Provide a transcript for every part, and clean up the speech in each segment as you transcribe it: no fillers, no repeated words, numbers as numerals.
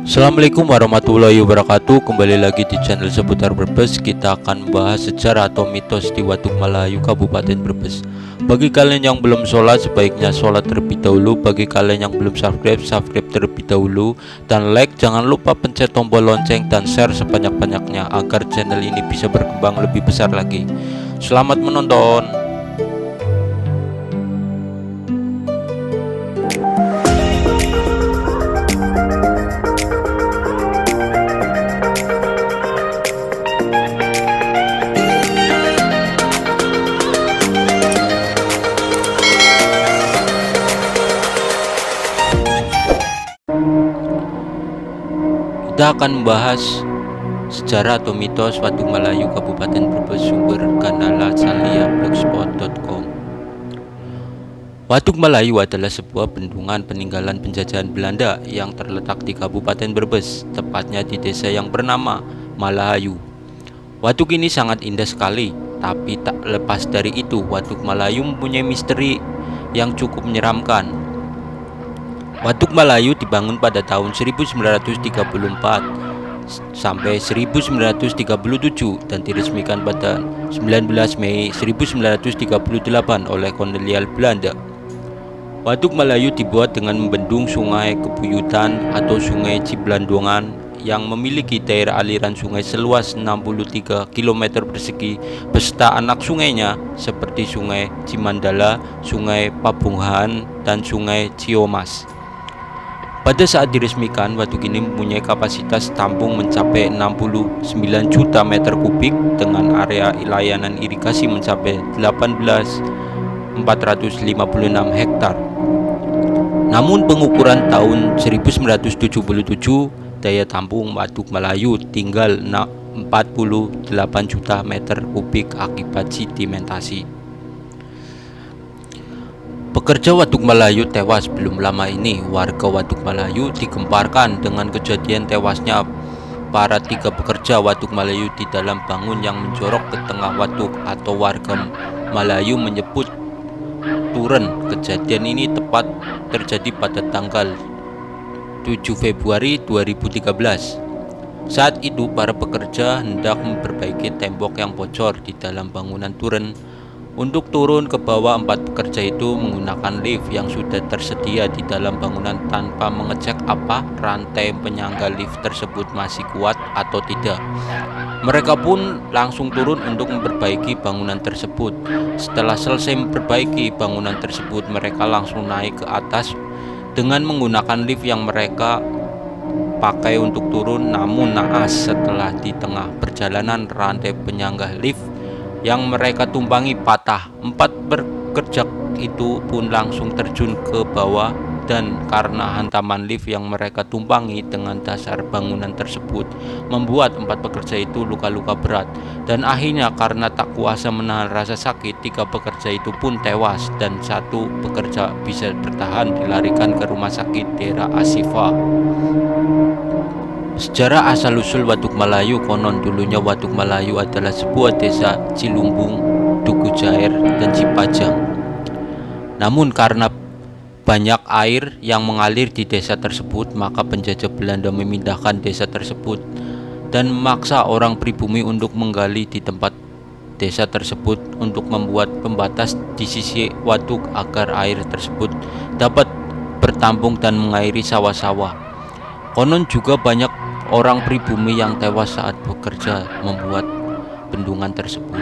Assalamualaikum warahmatullahi wabarakatuh. Kembali lagi di channel seputar Brebes. Kita akan membahas sejarah atau mitos di Waduk Malayu, Kabupaten Brebes. Bagi kalian yang belum sholat, sebaiknya sholat terlebih dahulu. Bagi kalian yang belum subscribe, subscribe terlebih dahulu. Dan like, jangan lupa pencet tombol lonceng dan share sebanyak-banyaknya agar channel ini bisa berkembang lebih besar lagi. Selamat menonton. Kita akan membahas sejarah atau mitos Waduk Malayu, Kabupaten Brebes, sumber Kanala Salia blogspot.com. Waduk Malayu adalah sebuah bendungan peninggalan penjajahan Belanda yang terletak di Kabupaten Brebes, tepatnya di desa yang bernama Malayu. Waduk ini sangat indah sekali, tapi tak lepas dari itu, Waduk Malayu mempunyai misteri yang cukup menyeramkan. Waduk Malayu dibangun pada tahun 1934 sampai 1937 dan diresmikan pada 19 Mei 1938 oleh kolonial Belanda. Waduk Malayu dibuat dengan membendung Sungai Kebuyutan atau Sungai Ciblandongan yang memiliki daerah aliran sungai seluas 63 km persegi beserta anak sungainya seperti Sungai Cimandala, Sungai Pabunghan, dan Sungai Ciomas. Pada saat diresmikan, waduk ini mempunyai kapasitas tampung mencapai 69 juta meter kubik dengan area layanan irigasi mencapai 18.456 hektar. Namun pengukuran tahun 1977, daya tampung Waduk Malayu tinggal 48 juta meter kubik akibat sedimentasi. Pekerja Waduk Malayu tewas belum lama ini. Warga Waduk Malayu digemparkan dengan kejadian tewasnya para 3 pekerja Waduk Malayu di dalam bangun yang menjorok ke tengah waduk, atau warga Malayu menyebut turen. Kejadian ini tepat terjadi pada tanggal 7 Februari 2013. Saat itu para pekerja hendak memperbaiki tembok yang bocor di dalam bangunan turen. Untuk turun ke bawah, 4 pekerja itu menggunakan lift yang sudah tersedia di dalam bangunan tanpa mengecek apa rantai penyangga lift tersebut masih kuat atau tidak. Mereka pun langsung turun untuk memperbaiki bangunan tersebut. Setelah selesai memperbaiki bangunan tersebut, mereka langsung naik ke atas dengan menggunakan lift yang mereka pakai untuk turun. Namun naas, setelah di tengah perjalanan rantai penyangga lift yang mereka tumpangi patah. 4 pekerja itu pun langsung terjun ke bawah, dan karena hantaman lift yang mereka tumpangi dengan dasar bangunan tersebut membuat 4 pekerja itu luka-luka berat, dan akhirnya karena tak kuasa menahan rasa sakit, 3 pekerja itu pun tewas dan 1 pekerja bisa bertahan dilarikan ke rumah sakit daerah Asifa. Sejarah asal-usul Waduk Malayu. Konon dulunya Waduk Malayu adalah sebuah desa Cilumbung, Duku Jair, dan Cipajang. Namun karena banyak air yang mengalir di desa tersebut, maka penjajah Belanda memindahkan desa tersebut dan memaksa orang pribumi untuk menggali di tempat desa tersebut untuk membuat pembatas di sisi waduk agar air tersebut dapat bertampung dan mengairi sawah-sawah. Konon juga banyak orang pribumi yang tewas saat bekerja membuat bendungan tersebut.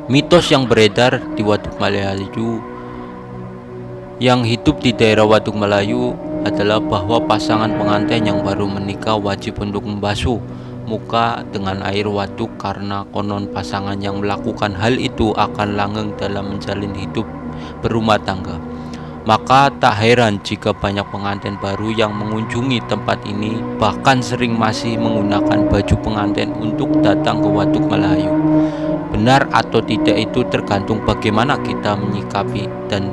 Mitos yang beredar di Waduk Malayu yang hidup di daerah Waduk Malayu adalah bahwa pasangan pengantin yang baru menikah wajib untuk membasuh muka dengan air waduk, karena konon pasangan yang melakukan hal itu akan langgeng dalam menjalin hidup berumah tangga. Maka tak heran jika banyak pengantin baru yang mengunjungi tempat ini bahkan sering masih menggunakan baju pengantin untuk datang ke Waduk Malayu. Benar atau tidak itu tergantung bagaimana kita menyikapi dan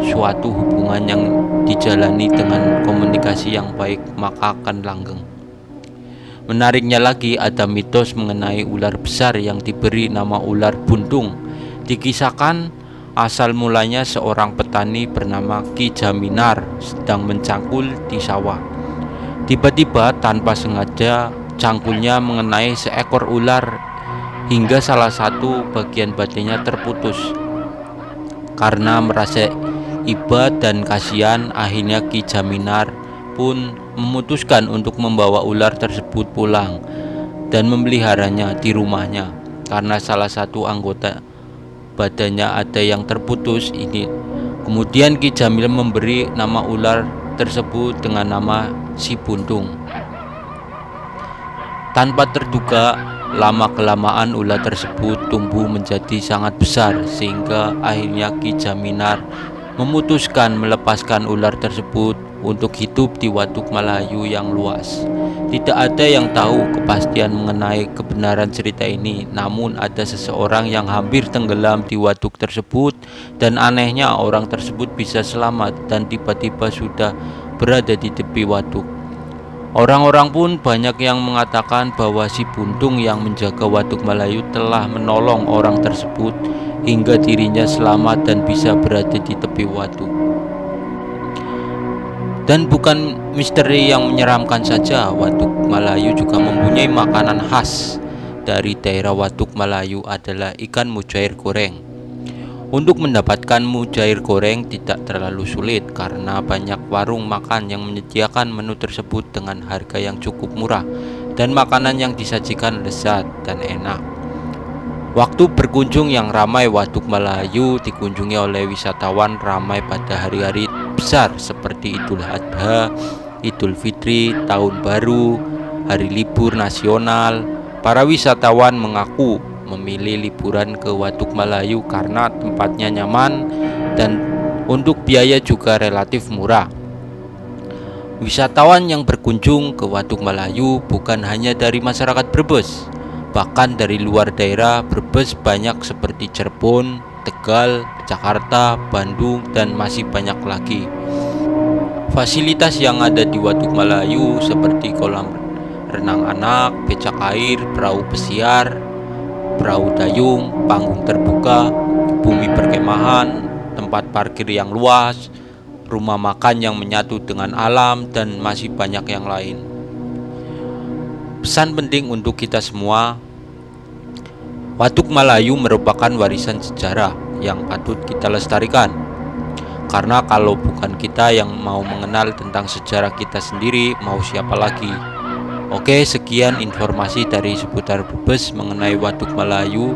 suatu hubungan yang dijalani dengan komunikasi yang baik, maka akan langgeng. Menariknya lagi, ada mitos mengenai ular besar yang diberi nama ular buntung. Dikisahkan asal mulanya seorang petani bernama Ki Jaminar sedang mencangkul di sawah. Tiba-tiba tanpa sengaja cangkulnya mengenai seekor ular hingga salah satu bagian badannya terputus. Karena merasa iba dan kasihan, akhirnya Ki Jaminar pun memutuskan untuk membawa ular tersebut pulang dan memeliharanya di rumahnya. Karena salah satu anggota badannya ada yang terputus ini, kemudian Ki Jamil memberi nama ular tersebut dengan nama Si Buntung. Tanpa terduga, lama-kelamaan ular tersebut tumbuh menjadi sangat besar sehingga akhirnya Ki Jaminar memutuskan melepaskan ular tersebut untuk hidup di Waduk Malayu yang luas. Tidak ada yang tahu kepastian mengenai kebenaran cerita ini, namun ada seseorang yang hampir tenggelam di waduk tersebut, dan anehnya orang tersebut bisa selamat dan tiba-tiba sudah berada di tepi waduk. Orang-orang pun banyak yang mengatakan bahwa Si Buntung yang menjaga Waduk Malayu telah menolong orang tersebut hingga dirinya selamat dan bisa berada di tepi waduk. Dan bukan misteri yang menyeramkan saja, Waduk Malayu juga mempunyai makanan khas dari daerah Waduk Malayu adalah ikan mujair goreng. Untuk mendapatkan mujair goreng tidak terlalu sulit karena banyak warung makan yang menyediakan menu tersebut dengan harga yang cukup murah dan makanan yang disajikan lezat dan enak. Waktu berkunjung yang ramai, Waduk Malayu dikunjungi oleh wisatawan ramai pada hari-hari besar seperti Idul Adha, Idul Fitri, Tahun Baru, hari libur nasional. Para wisatawan mengaku memilih liburan ke Waduk Malayu karena tempatnya nyaman dan untuk biaya juga relatif murah. Wisatawan yang berkunjung ke Waduk Malayu bukan hanya dari masyarakat Brebes, bahkan dari luar daerah Brebes banyak seperti Cirebon, Tegal, Jakarta, Bandung, dan masih banyak lagi. Fasilitas yang ada di Waduk Malayu seperti kolam renang anak, becak air, perahu pesiar, perahu dayung, panggung terbuka, bumi perkemahan, tempat parkir yang luas, rumah makan yang menyatu dengan alam, dan masih banyak yang lain. Pesan penting untuk kita semua, Waduk Malayu merupakan warisan sejarah yang patut kita lestarikan. Karena kalau bukan kita yang mau mengenal tentang sejarah kita sendiri, mau siapa lagi? Oke, sekian informasi dari seputar Brebes mengenai Waduk Malayu.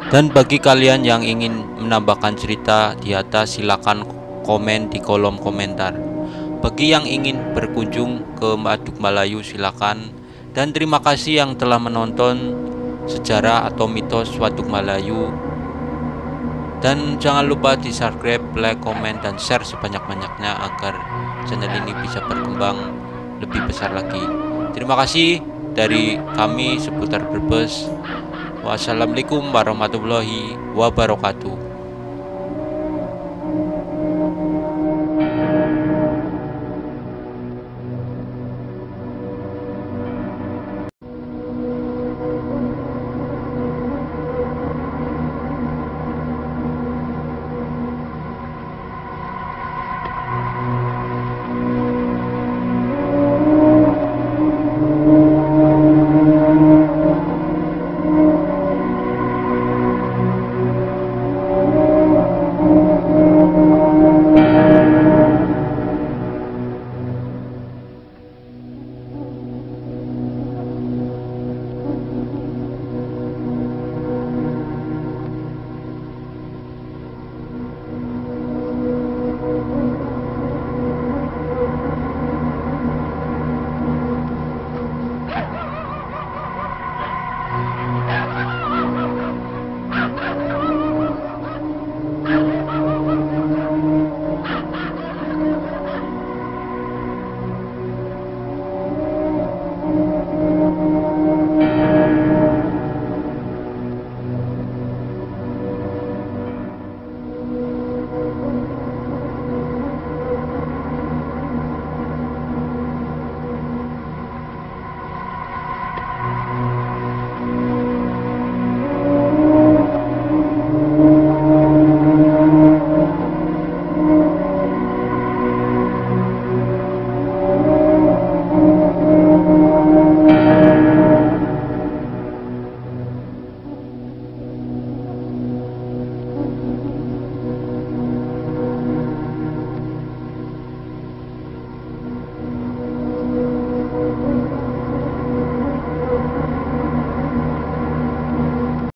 Dan bagi kalian yang ingin menambahkan cerita di atas, silakan komen di kolom komentar. Bagi yang ingin berkunjung ke Waduk Malayu, silakan. Dan terima kasih yang telah menonton sejarah atau mitos Waduk Malayu. Dan jangan lupa di subscribe, like, komen, dan share sebanyak-banyaknya agar channel ini bisa berkembang lebih besar lagi. Terima kasih dari kami seputar Brebes. Wassalamualaikum warahmatullahi wabarakatuh.